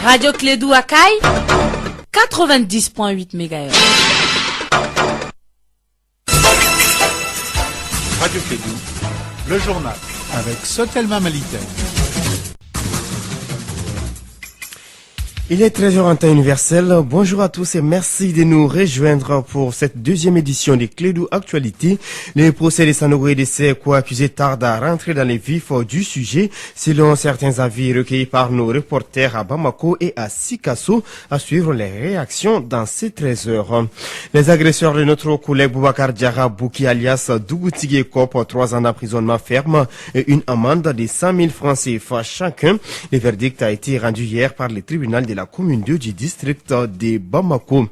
Radio Clédou à Caille, 90.8 MHz. Radio Clédou, le journal, avec Sotelma Malitaire. Il est 13h en temps universel. Bonjour à tous et merci de nous rejoindre pour cette deuxième édition des Clédou Actualité. Les procès des Sanogo et des Seko accusés tardent à rentrer dans les vifs du sujet, selon certains avis recueillis par nos reporters à Bamako et à Sikasso, à suivre les réactions dans ces 13 heures. Les agresseurs de notre collègue Boubacar Diarra Bouki alias Dougoutigé Kop, 3 ans d'emprisonnement ferme et une amende de 100 000 francs CFA chacun. Le verdict a été rendu hier par le tribunal de la commune 2 du district de Bamako.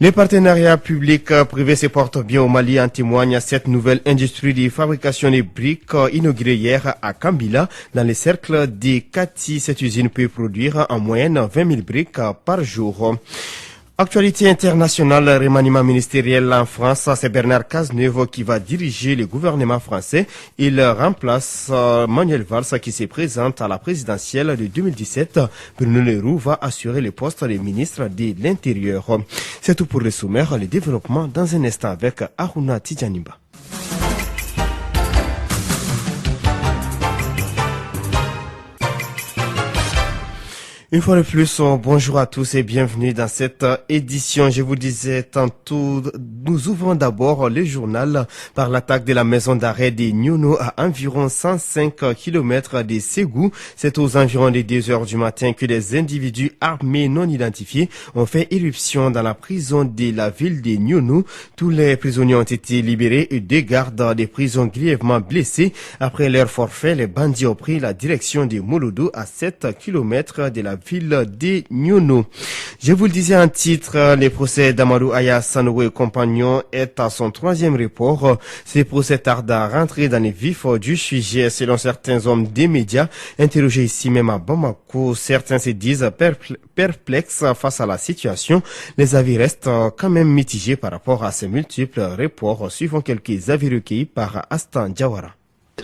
Les partenariats publics-privés se portent bien au Mali, en témoigne cette nouvelle industrie de fabrication des briques inaugurée hier à Kambila. Dans les cercles des Kati, cette usine peut produire en moyenne 20 000 briques par jour. Actualité internationale, remaniement ministériel en France, c'est Bernard Cazeneuve qui va diriger le gouvernement français. Il remplace Manuel Valls qui se présente à la présidentielle de 2017. Bruno Le Roux va assurer le poste de ministre de l'Intérieur. C'est tout pour le sommaire, le développement dans un instant avec Aruna Tidjaniba. Une fois de plus, bonjour à tous et bienvenue dans cette édition. Je vous disais tantôt, nous ouvrons d'abord le journal par l'attaque de la maison d'arrêt des Nyono à environ 105 km de Ségou. C'est aux environs des 2 heures du matin que des individus armés non identifiés ont fait irruption dans la prison de la ville de Nyono. Tous les prisonniers ont été libérés et 2 gardes des prisons grièvement blessés. Après leur forfait, les bandits ont pris la direction de Molodo à 7 km de la ville de Nyono. Je vous le disais en titre, le procès d'Amadou Aya Sanogo et compagnon est à son 3e report. Ces procès tardent à rentrer dans les vifs du sujet selon certains hommes des médias interrogés ici même à Bamako. Certains se disent perplexes face à la situation. Les avis restent quand même mitigés par rapport à ces multiples reports, suivant quelques avis recueillis par Astan Diawara.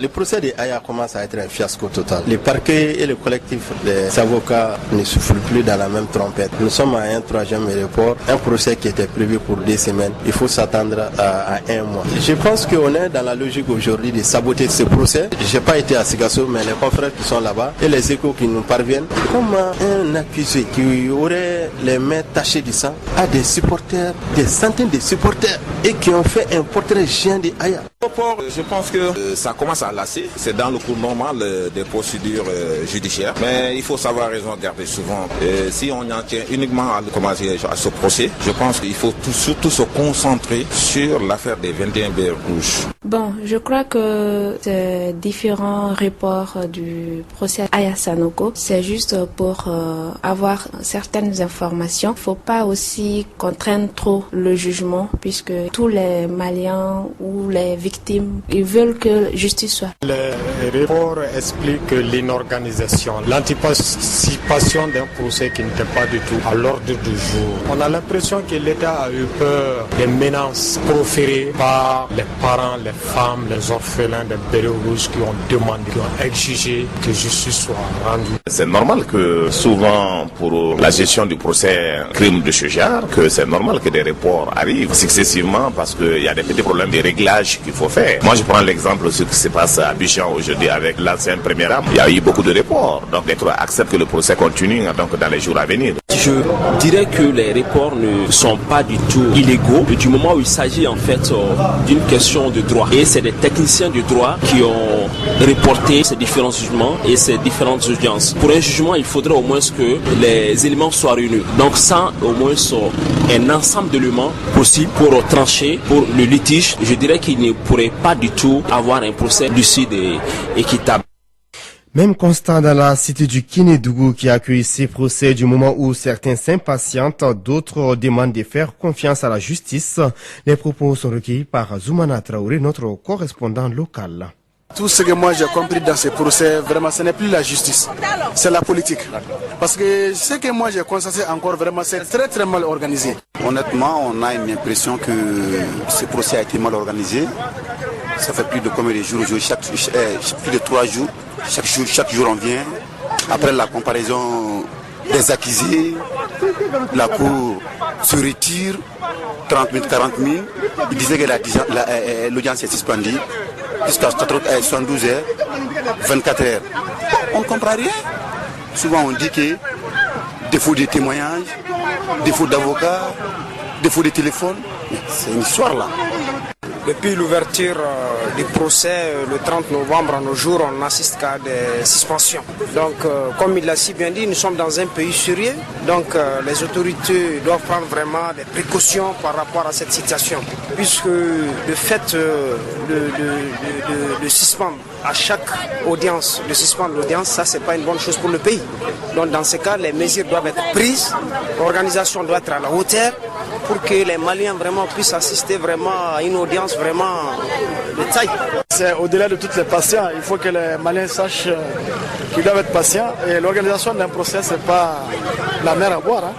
Le procès de Aya commence à être un fiasco total. Le parquet et le collectif des avocats ne soufflent plus dans la même trompette. Nous sommes à un 3e report, un procès qui était prévu pour 2 semaines. Il faut s'attendre à 1 mois. Je pense qu'on est dans la logique aujourd'hui de saboter ce procès. Je n'ai pas été à Sigasso, mais les confrères qui sont là-bas et les échos qui nous parviennent, comment un accusé qui aurait les mains tachées de sang a des supporters, des centaines de supporters et qui ont fait un portrait géant de Aya. Je pense que ça commence à lasser. C'est dans le cours normal des procédures judiciaires. Mais il faut savoir raison garder souvent. Si on en tient uniquement à ce procès, je pense qu'il faut surtout se concentrer sur l'affaire des 21 baies rouges. Bon, je crois que ces différents reports du procès Aya Sanogo, c'est juste pour avoir certaines informations. Il ne faut pas aussi contraindre trop le jugement puisque tous les Maliens ou les victimes, ils veulent que justice soit. Le rapport explique l'inorganisation, l'anticipation d'un procès qui n'était pas du tout à l'ordre du jour. On a l'impression que l'État a eu peur des menaces proférées par les parents, les femmes, les orphelins des bérets rouges qui ont demandé, qui ont exigé que justice soit rendue. C'est normal que souvent pour la gestion du procès crime de ce genre, que c'est normal que des reports arrivent successivement parce qu'il y a des petits problèmes de réglage qu'il faut faire. Moi je prends l'exemple de ce qui se passe à Abidjan aujourd'hui avec l'ancien premier âme. Il y a eu beaucoup de reports. Donc l'État accepte que le procès continue donc, dans les jours à venir. Je dirais que les reports ne sont pas du tout illégaux du moment où il s'agit en fait d'une question de droit. Et c'est des techniciens du droit qui ont reporté ces différents jugements et ces différentes audiences. Pour un jugement, il faudrait au moins que les éléments soient réunis. Donc ça, au moins, un ensemble d'éléments possibles pour trancher pour le litige. Je dirais qu'il ne pourrait pas du tout avoir un procès lucide et équitable. Même constat dans la cité du Kénédougou qui accueille ces procès du moment où certains s'impatientent, d'autres demandent de faire confiance à la justice. Les propos sont recueillis par Zoumana Traoré, notre correspondant local. Tout ce que moi j'ai compris dans ces procès, vraiment ce n'est plus la justice, c'est la politique. Parce que ce que moi j'ai constaté encore vraiment, c'est très très mal organisé. Honnêtement, on a une impression que ce procès a été mal organisé. Ça fait plus de combien de jours aujourd'hui, plus de 3 jours. Chaque jour on vient. Après la comparaison des accusés, la cour se retire, 30 000, 40 000. Il disait que l'audience est suspendue jusqu'à 72 heures, 24 heures. On ne comprend rien. Souvent on dit que défaut de témoignages, défaut d'avocat, défaut de téléphone. C'est une histoire là. Depuis l'ouverture du procès le 30 novembre à nos jours, on assiste qu'à des suspensions. Donc, comme il l'a si bien dit, nous sommes dans un pays sérieux. Donc, les autorités doivent prendre vraiment des précautions par rapport à cette situation. Puisque le fait de suspendre à chaque audience, de suspendre l'audience, ça, c'est pas une bonne chose pour le pays. Donc, dans ces cas, les mesures doivent être prises. L'organisation doit être à la hauteur pour que les Maliens vraiment puissent assister vraiment à une audience vraiment de taille. C'est au-delà de toutes les patients. Il faut que les Maliens sachent qu'ils doivent être patients. Et l'organisation d'un procès, ce n'est pas la mer à boire.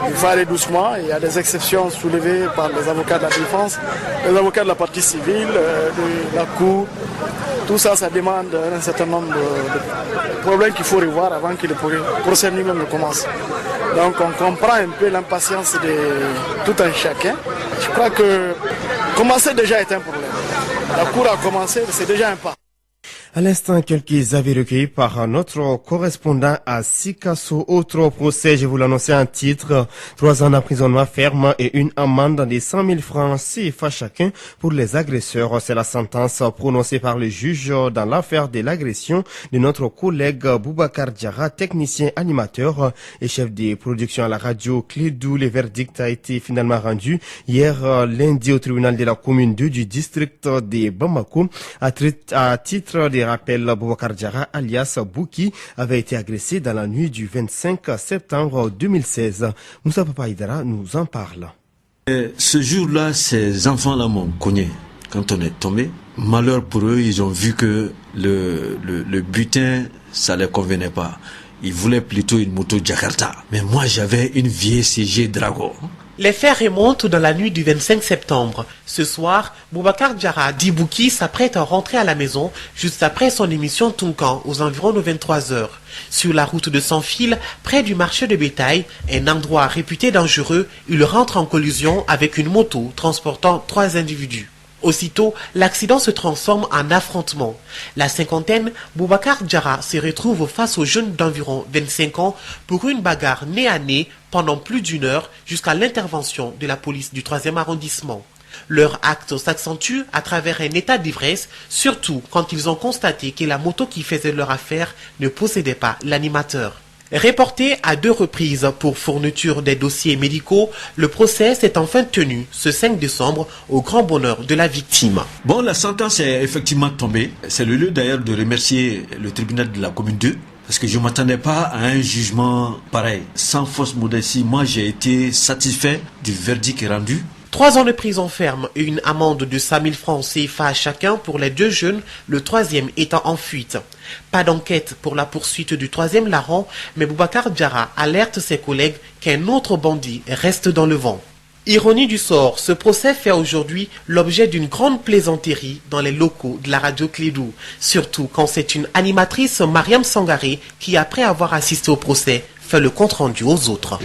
Il faut aller doucement. Il y a des exceptions soulevées par les avocats de la défense, les avocats de la partie civile, de la cour. Tout ça, ça demande un certain nombre de problèmes qu'il faut revoir avant que le procès lui-même ne commence. Donc on comprend un peu l'impatience de tout un chacun. Je crois que commencer déjà est un problème. La cour a commencé, c'est déjà un pas. À l'instant, quelques avis recueillis par notre correspondant à Sikasso. Autre procès, je vous l'annonçais en titre, 3 ans d'emprisonnement ferme et une amende de 100 000 francs CFA chacun pour les agresseurs. C'est la sentence prononcée par le juge dans l'affaire de l'agression de notre collègue Boubacar Diarra, technicien animateur et chef de production à la radio Clédou. Le verdict a été finalement rendu hier lundi au tribunal de la commune 2 du district de Bamako à titre de rappel, Boubacar Diarra, alias Bouki, avait été agressé dans la nuit du 25 septembre 2016. Moussa Papaïdara nous en parle. Ce jour-là, ces enfants-là m'ont cogné. Quand on est tombé, malheur pour eux, ils ont vu que le butin, ça les convenait pas. Ils voulaient plutôt une moto Jakarta. Mais moi, j'avais une vieille CG Drago. Les faits remontent dans la nuit du 25 septembre. Ce soir, Boubacar Diarra dit Bouki s'apprête à rentrer à la maison juste après son émission Tunkan aux environs de 23 heures. Sur la route de Sans-Fil, près du marché de bétail, un endroit réputé dangereux, il rentre en collision avec une moto transportant 3 individus. Aussitôt, l'accident se transforme en affrontement. La cinquantaine, Boubacar Diarra se retrouve face aux jeunes d'environ 25 ans pour une bagarre nez à nez pendant plus d'1 heure jusqu'à l'intervention de la police du 3e arrondissement. Leur acte s'accentue à travers un état d'ivresse, surtout quand ils ont constaté que la moto qui faisait leur affaire ne possédait pas l'animateur. Reporté à 2 reprises pour fourniture des dossiers médicaux, le procès s'est enfin tenu ce 5 décembre au grand bonheur de la victime. Bon, la sentence est effectivement tombée. C'est le lieu d'ailleurs de remercier le tribunal de la commune 2 parce que je ne m'attendais pas à un jugement pareil. Sans fausse modestie, moi j'ai été satisfait du verdict rendu. 3 ans de prison ferme et une amende de 100 000 francs CFA à chacun pour les 2 jeunes, le 3e étant en fuite. Pas d'enquête pour la poursuite du 3e larron, mais Boubacar Diarra alerte ses collègues qu'un autre bandit reste dans le vent. Ironie du sort, ce procès fait aujourd'hui l'objet d'une grande plaisanterie dans les locaux de la radio Clédou, surtout quand c'est une animatrice, Mariam Sangaré, qui après avoir assisté au procès, fait le compte-rendu aux autres.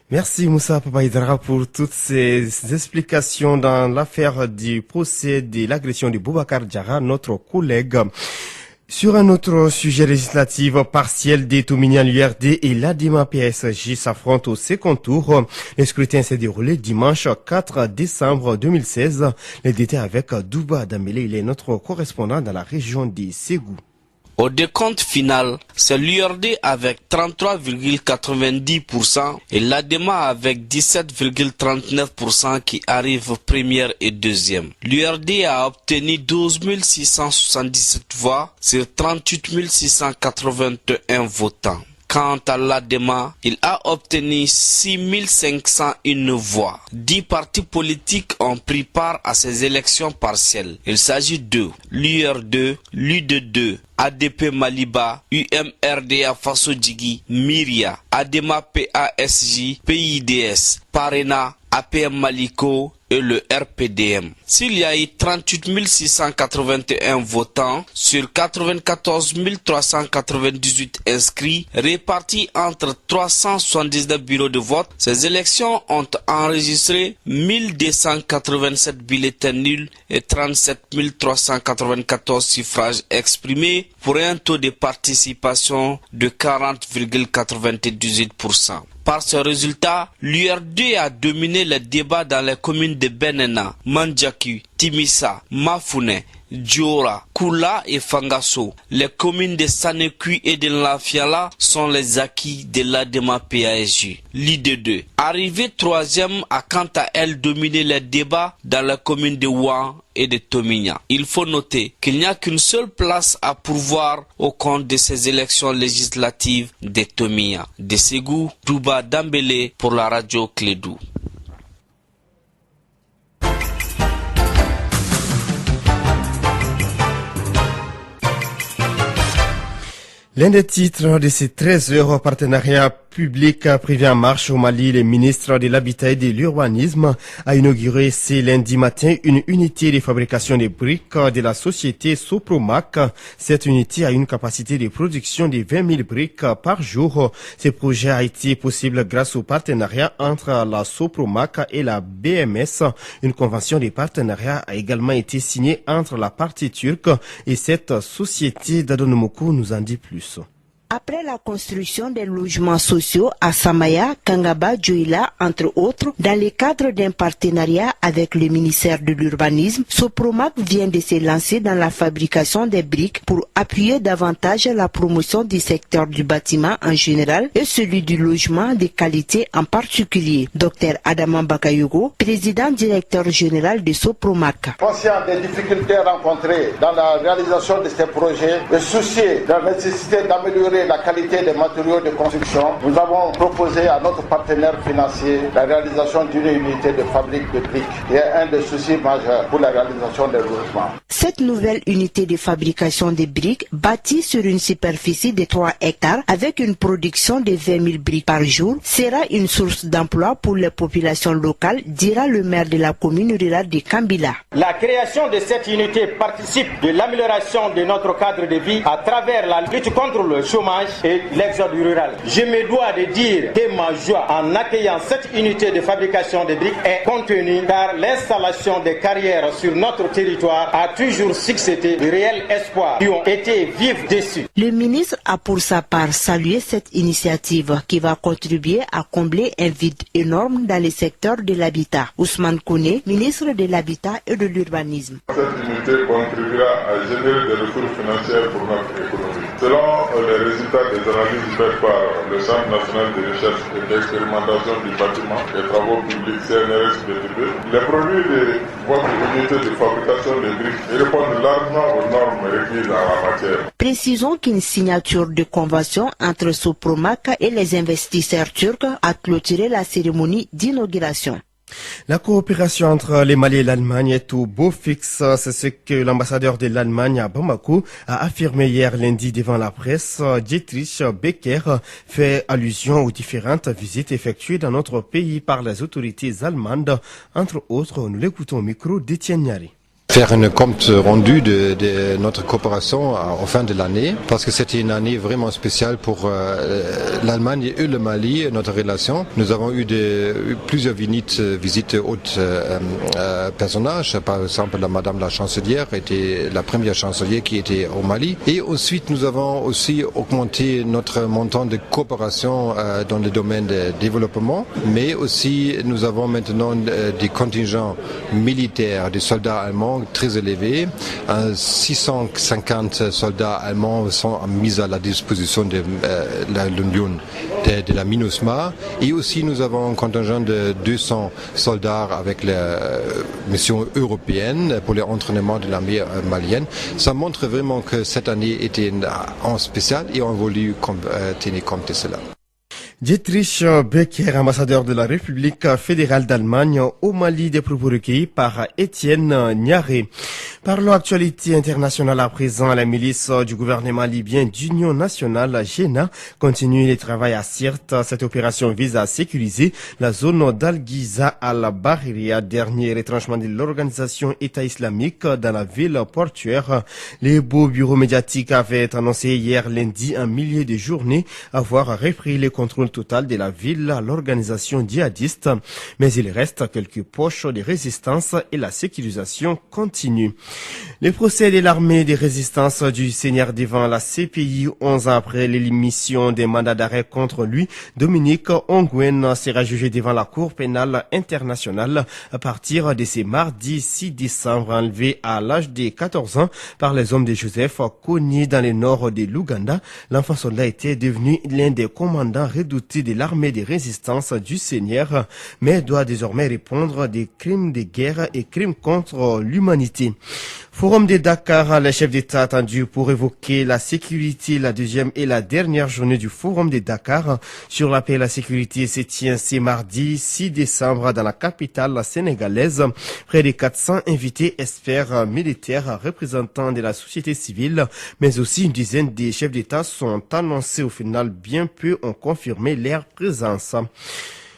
Merci Moussa Papaïdara pour toutes ces explications dans l'affaire du procès de l'agression de Boubacar Diarra, notre collègue. Sur un autre sujet législatif partiel des Touminian l'URD et l'ADIMA PSG s'affrontent au second tour. Le scrutin s'est déroulé dimanche 4 décembre 2016. Les détails avec Douba Dambélé, il est notre correspondant dans la région de Ségou. Au décompte final, c'est l'URD avec 33,90% et l'ADEMA avec 17,39% qui arrivent première et deuxième. L'URD a obtenu 12 677 voix sur 38 681 votants. Quant à l'ADEMA, il a obtenu 6501 voix. 10 partis politiques ont pris part à ces élections partielles. Il s'agit de l'UR2, l'UD2, ADP Maliba, UMRDA Faso Djigi, Myria, ADEMA PASJ, PIDS, Parena, APM Maliko et le RPDM. S'il y a eu 38 681 votants sur 94 398 inscrits répartis entre 379 bureaux de vote, ces élections ont enregistré 1287 bulletins nuls et 37 394 suffrages exprimés pour un taux de participation de 40,98%. Par ce résultat, l'UR2 a dominé les débats dans les communes de Benena, Mandjaku, Timissa, Mafouné, Djora, Kula et Fangasso. Les communes de Saneku et de Lafiala sont les acquis de l'ADEMA PASJ. L'ID2, arrivée troisième, a quant à elle dominé les débats dans les communes de Ouan et de Tomigna. Il faut noter qu'il n'y a qu'une seule place à pourvoir au compte de ces élections législatives de Tomigna. De Ségou, Douba Dambélé pour la radio Clédou. L'un des titres de ces 13 heures partenariat public privé en marche au Mali, le ministre de l'Habitat et de l'Urbanisme a inauguré ce lundi matin une unité de fabrication de briques de la société Sopromac. Cette unité a une capacité de production de 20 000 briques par jour. Ce projet a été possible grâce au partenariat entre la Sopromac et la BMS. Une convention de partenariat a également été signée entre la partie turque et cette société. Dadonomoko nous en dit plus. Après la construction des logements sociaux à Samaya, Kangaba, Djoila, entre autres, dans le cadre d'un partenariat avec le ministère de l'Urbanisme, Sopromac vient de se lancer dans la fabrication des briques pour appuyer davantage la promotion du secteur du bâtiment en général et celui du logement de qualité en particulier. Dr Adaman Bakayogo, président directeur général de Sopromac. Conscient des difficultés rencontrées dans la réalisation de ces projets et soucieux de la nécessité d'améliorer la qualité des matériaux de construction, nous avons proposé à notre partenaire financier la réalisation d'une unité de fabrique de briques qui est un des soucis majeurs pour la réalisation des logements. Cette nouvelle unité de fabrication de briques, bâtie sur une superficie de 3 hectares avec une production de 20 000 briques par jour, sera une source d'emploi pour les populations locales, dira le maire de la commune rurale de Kambila. La création de cette unité participe de l'amélioration de notre cadre de vie à travers la lutte contre le chômage et l'exode rural. Je me dois de dire que ma joie en accueillant cette unité de fabrication de briques est contenue car l'installation des carrières sur notre territoire a toujours suscité de réels espoirs qui ont été vifs déçus. Le ministre a pour sa part salué cette initiative qui va contribuer à combler un vide énorme dans le secteur de l'habitat. Ousmane Kone, ministre de l'Habitat et de l'Urbanisme. Cette unité contribuera à générer des ressources financières pour notre économie. Selon les résultats des analyses faites par le Centre national de recherche et d'expérimentation du bâtiment et travaux publics CNRS-BTP, les produits de votre unité de fabrication de briques répondent largement aux normes requises en la matière. Précisons qu'une signature de convention entre Sopromac et les investisseurs turcs a clôturé la cérémonie d'inauguration. La coopération entre les Mali et l'Allemagne est au beau fixe. C'est ce que l'ambassadeur de l'Allemagne à Bamako a affirmé hier lundi devant la presse. Dietrich Becker fait allusion aux différentes visites effectuées dans notre pays par les autorités allemandes. Entre autres, nous l'écoutons au micro d'Étienne Niari. Faire un compte rendu de notre coopération en fin de l'année, parce que c'était une année vraiment spéciale pour l'Allemagne et le Mali, notre relation. Nous avons eu plusieurs visites hautes personnages. Par exemple, Madame la chancelière était la première chancelière qui était au Mali. Et ensuite, nous avons aussi augmenté notre montant de coopération dans le domaine du développement, mais aussi nous avons maintenant des contingents militaires, des soldats allemands très élevé. 650 soldats allemands sont mis à la disposition de l'Union de la MINUSMA. Et aussi, nous avons un contingent de 200 soldats avec la mission européenne pour l'entraînement de l'armée malienne. Ça montre vraiment que cette année était en spécial et on a voulu tenir compte de cela. Dietrich Becker, ambassadeur de la République fédérale d'Allemagne au Mali, des propos recueillis par Étienne Niaré. Parlons actualité internationale à présent. La milice du gouvernement libyen d'Union nationale, GENA, continue les travaux à Sirte. Cette opération vise à sécuriser la zone d'Al-Ghiza al-Bahriya, dernier retranchement de l'organisation État islamique dans la ville portuaire. Les beaux bureaux médiatiques avaient annoncé hier lundi un millier de journées avoir repris le contrôle total de la ville à l'organisation djihadiste, mais il reste quelques poches de résistance et la sécurisation continue. Le procès de l'armée de résistance du Seigneur devant la CPI 11 ans après l'émission des mandats d'arrêt contre lui, Dominique Ongwen sera jugé devant la Cour pénale internationale à partir de ce mardi 6 décembre, enlevé à l'âge de 14 ans par les hommes de Joseph Kony dans le nord de l'Ouganda. L'enfant soldat était devenu l'un des commandants redoutés de l'armée de résistance du Seigneur, mais doit désormais répondre des crimes de guerre et crimes contre l'humanité. Forum de Dakar, les chefs d'État attendus pour évoquer la sécurité, la deuxième et la dernière journée du Forum de Dakar sur la paix et la sécurité se tient ce mardi 6 décembre dans la capitale sénégalaise. Près de 400 invités, experts militaires, représentants de la société civile, mais aussi une dizaine de chefs d'État sont annoncés. Au final, bien peu ont confirmé leur présence.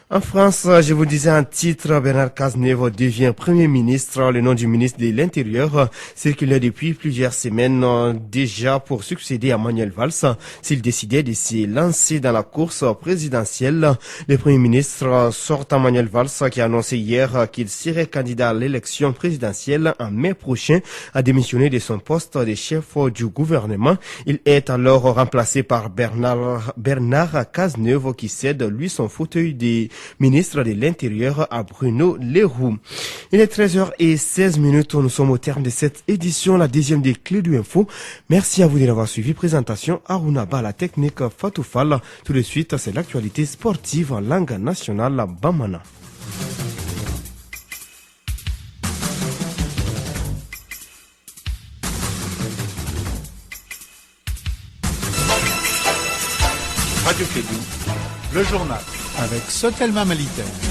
En France, je vous disais un titre, Bernard Cazeneuve devient Premier ministre. Le nom du ministre de l'Intérieur circulait depuis plusieurs semaines déjà pour succéder à Manuel Valls s'il décidait de se lancer dans la course présidentielle. Le Premier ministre sortant Manuel Valls qui a annoncé hier qu'il serait candidat à l'élection présidentielle en mai prochain a démissionné de son poste de chef du gouvernement. Il est alors remplacé par Bernard Cazeneuve qui cède lui son fauteuil de ministre de l'Intérieur à Bruno Leroux. Il est 13h16. Nous sommes au terme de cette édition, la deuxième des Clés du Info. Merci à vous de l'avoir suivi. Présentation Aruna Ba, la technique Fatou Fall. Tout de suite, c'est l'actualité sportive en langue nationale Bamana. Radio Clédou, le journal avec Sotelma Malitaire.